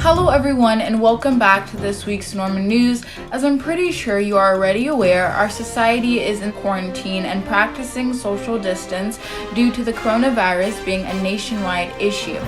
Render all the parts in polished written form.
Hello everyone and welcome back to this week's Norman News. As I'm pretty sure you are already aware, our society is in quarantine and practicing social distance due to the coronavirus being a nationwide issue.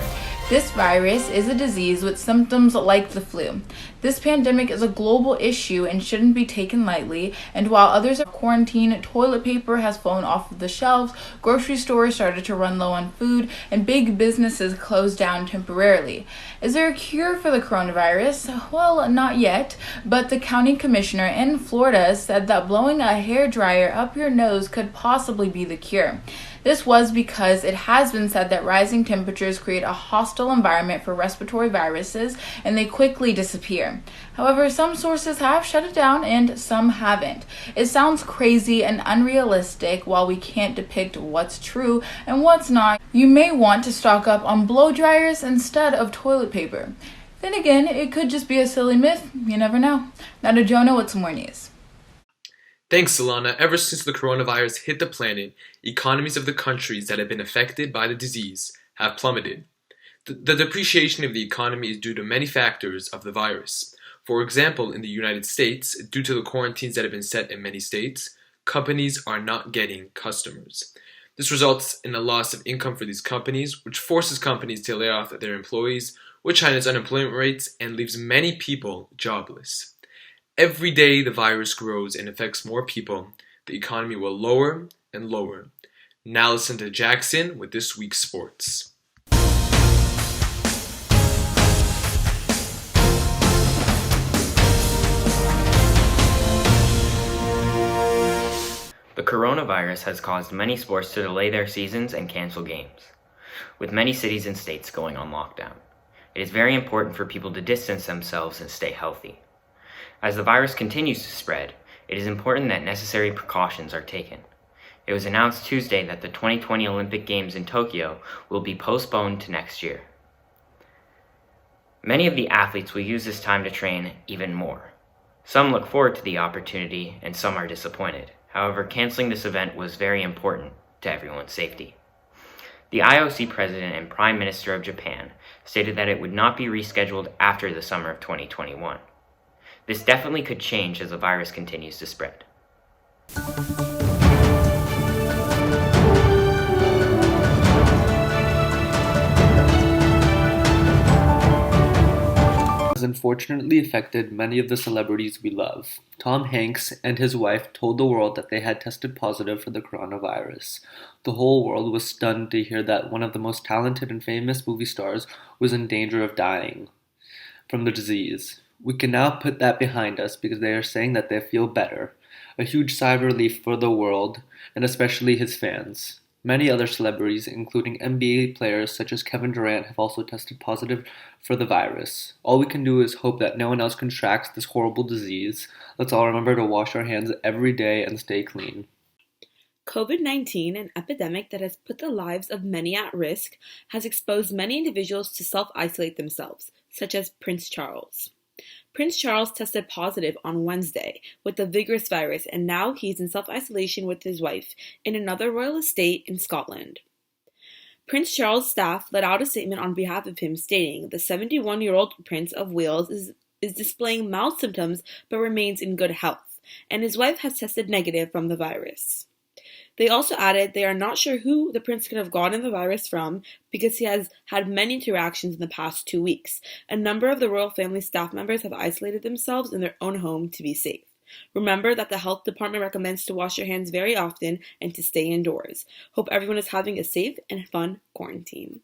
This virus is a disease with symptoms like the flu. This pandemic is a global issue and shouldn't be taken lightly, and while others are quarantined, toilet paper has fallen off of the shelves, grocery stores started to run low on food, and big businesses closed down temporarily. Is there a cure for the coronavirus? Well, not yet, but the county commissioner in Florida said that blowing a hairdryer up your nose could possibly be the cure. This was because it has been said that rising temperatures create a hostile environment for respiratory viruses and they quickly disappear. However, some sources have shut it down and some haven't. It sounds crazy and unrealistic. While we can't depict what's true and what's not, you may want to stock up on blow dryers instead of toilet paper. Then again, it could just be a silly myth. You never know. Now to Jonah with some more news. Thanks, Solana. Ever since the coronavirus hit the planet, economies of the countries that have been affected by the disease have plummeted. The depreciation of the economy is due to many factors of the virus. For example, in the United States, due to the quarantines that have been set in many states, companies are not getting customers. This results in a loss of income for these companies, which forces companies to lay off their employees, which heightens unemployment rates and leaves many people jobless. Every day the virus grows and affects more people, the economy will lower and lower. Now listen to Jackson with this week's sports. The coronavirus has caused many sports to delay their seasons and cancel games, with many cities and states going on lockdown. It is very important for people to distance themselves and stay healthy. As the virus continues to spread, it is important that necessary precautions are taken. It was announced Tuesday that the 2020 Olympic Games in Tokyo will be postponed to next year. Many of the athletes will use this time to train even more. Some look forward to the opportunity and some are disappointed. However, canceling this event was very important to everyone's safety. The IOC president and Prime Minister of Japan stated that it would not be rescheduled after the summer of 2021. This definitely could change as the virus continues to spread. Has unfortunately affected many of the celebrities we love. Tom Hanks and his wife told the world that they had tested positive for the coronavirus. The whole world was stunned to hear that one of the most talented and famous movie stars was in danger of dying from the disease. We can now put that behind us because they are saying that they feel better. A huge sigh of relief for the world, and especially his fans. Many other celebrities, including NBA players such as Kevin Durant, have also tested positive for the virus. All we can do is hope that no one else contracts this horrible disease. Let's all remember to wash our hands every day and stay clean. COVID-19, an epidemic that has put the lives of many at risk, has exposed many individuals to self-isolate themselves, such as Prince Charles. Prince Charles tested positive on Wednesday with the vigorous virus, and now he's in self-isolation with his wife in another royal estate in Scotland. Prince Charles' staff let out a statement on behalf of him stating the 71-year-old Prince of Wales is displaying mild symptoms but remains in good health, and his wife has tested negative from the virus. They also added they are not sure who the prince could have gotten the virus from because he has had many interactions in the past 2 weeks. A number of the royal family staff members have isolated themselves in their own home to be safe. Remember that the health department recommends to wash your hands very often and to stay indoors. Hope everyone is having a safe and fun quarantine.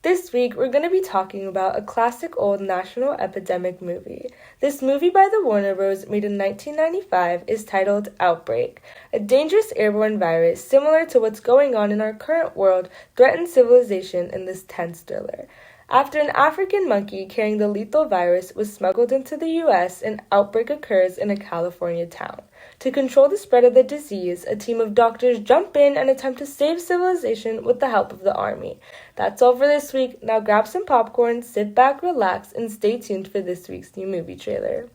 This week, we're going to be talking about a classic old national epidemic movie. This movie by the Warner Bros. Made in 1995 is titled Outbreak. A dangerous airborne virus similar to what's going on in our current world threatens civilization in this tense thriller. After an African monkey carrying the lethal virus was smuggled into the U.S., an outbreak occurs in a California town. To control the spread of the disease, a team of doctors jump in and attempt to save civilization with the help of the army. That's all for this week. Now grab some popcorn, sit back, relax, and stay tuned for this week's new movie trailer.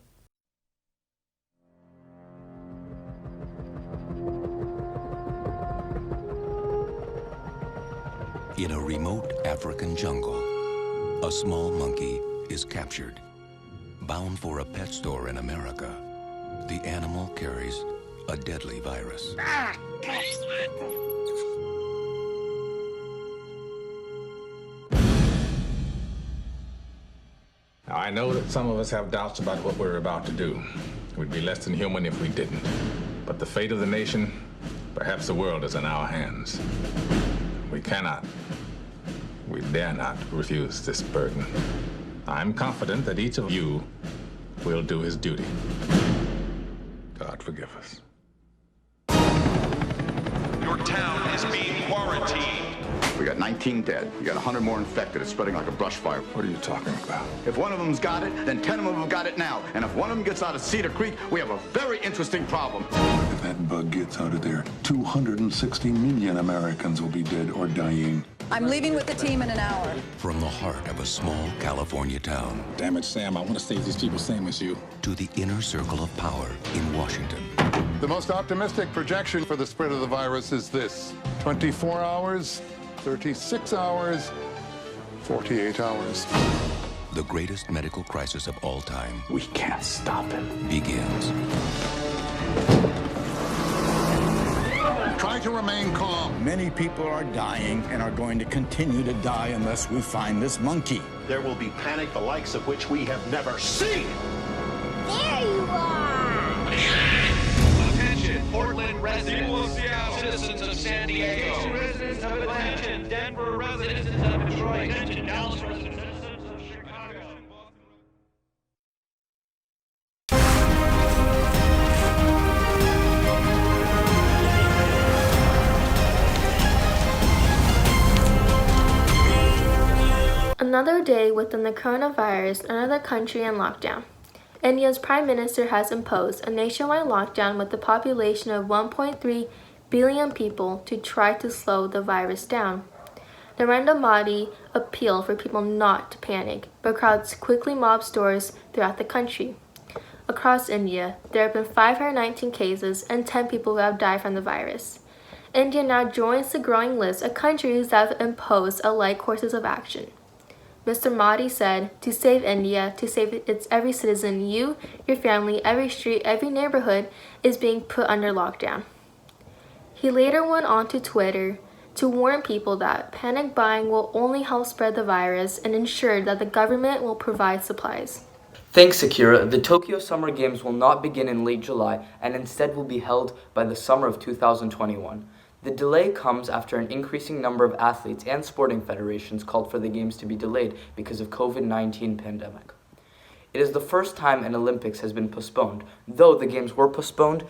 In a remote African jungle, a small monkey is captured. Bound for a pet store in America, the animal carries a deadly virus. Now, I know that some of us have doubts about what we're about to do. We'd be less than human if we didn't. But the fate of the nation, perhaps the world, is in our hands. We cannot, we dare not refuse this burden. I'm confident that each of you will do his duty. God forgive us. Your town is being quarantined. We got 19 dead. You got 100 more infected. It's spreading like a brush fire. What are you talking about? If one of them's got it, then 10 of them have got it now. And if one of them gets out of Cedar Creek, we have a very interesting problem. If that bug gets out of there, 260 million Americans will be dead or dying. I'm leaving with the team in an hour. From the heart of a small California town. Damn it, Sam, I want to save these people same as you. To the inner circle of power in Washington. The most optimistic projection for the spread of the virus is this: 24 hours, 36 hours, 48 hours. The greatest medical crisis of all time. We can't stop it. Begins. Try to remain calm. Many people are dying and are going to continue to die unless we find this monkey. There will be panic the likes of which we have never seen. There you are! Attention, Portland residents, citizens of San Diego, residents of Atlanta, Denver residents of Detroit, attention, Dallas residents, citizens of Chicago. Another day within the coronavirus, another country in lockdown. India's Prime Minister has imposed a nationwide lockdown with a population of 1.3 billion people to try to slow the virus down. Narendra Modi appealed for people not to panic, but crowds quickly mobbed stores throughout the country. Across India, there have been 519 cases and 10 people who have died from the virus. India now joins the growing list of countries that have imposed a light courses of action. Mr. Modi said, to save India, to save its every citizen, you, your family, every street, every neighborhood is being put under lockdown. He later went on to Twitter to warn people that panic buying will only help spread the virus and ensure that the government will provide supplies. Thanks, Akira. The Tokyo Summer Games will not begin in late July and instead will be held by the summer of 2021. The delay comes after an increasing number of athletes and sporting federations called for the Games to be delayed because of COVID-19 pandemic. It is the first time an Olympics has been postponed, though the Games were postponed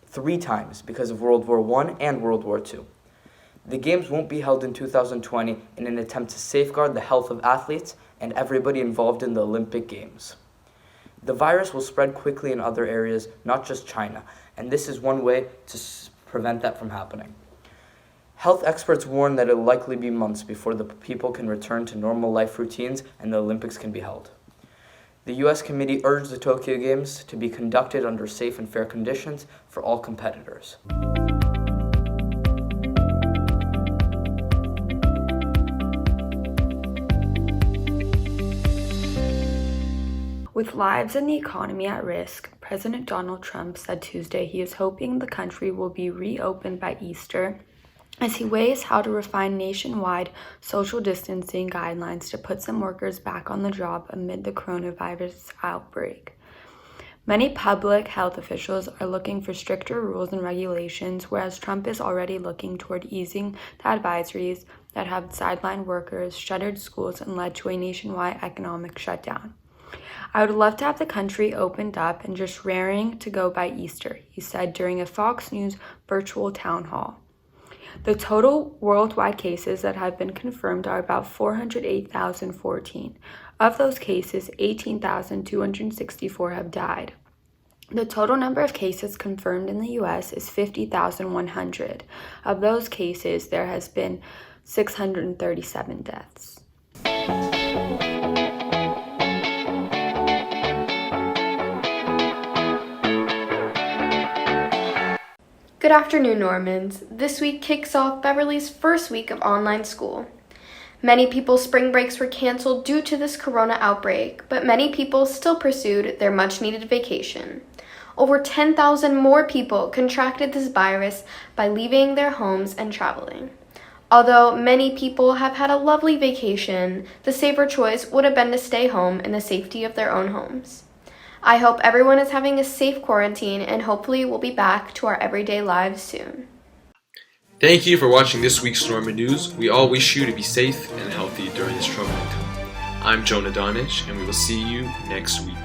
3 times because of World War I and World War II. The Games won't be held in 2020 in an attempt to safeguard the health of athletes and everybody involved in the Olympic Games. The virus will spread quickly in other areas, not just China, and this is one way to prevent that from happening. Health experts warn that it will likely be months before the people can return to normal life routines and the Olympics can be held. The U.S. committee urged the Tokyo Games to be conducted under safe and fair conditions for all competitors. With lives and the economy at risk, President Donald Trump said Tuesday he is hoping the country will be reopened by Easter as he weighs how to refine nationwide social distancing guidelines to put some workers back on the job amid the coronavirus outbreak. Many public health officials are looking for stricter rules and regulations, whereas Trump is already looking toward easing the advisories that have sidelined workers, shuttered schools, and led to a nationwide economic shutdown. I would love to have the country opened up and just raring to go by Easter, he said during a Fox News virtual town hall. The total worldwide cases that have been confirmed are about 408,014. Of those cases, 18,264 have died. The total number of cases confirmed in the U.S. is 50,100. Of those cases, there has been 637 deaths. Good afternoon, Normans. This week kicks off Beverly's first week of online school. Many people's spring breaks were canceled due to this corona outbreak, but many people still pursued their much-needed vacation. Over 10,000 more people contracted this virus by leaving their homes and traveling. Although many people have had a lovely vacation, the safer choice would have been to stay home in the safety of their own homes. I hope everyone is having a safe quarantine and hopefully we'll be back to our everyday lives soon. Thank you for watching this week's Norman News. We all wish you to be safe and healthy during this troubling time. I'm Eva Danesh, and we will see you next week.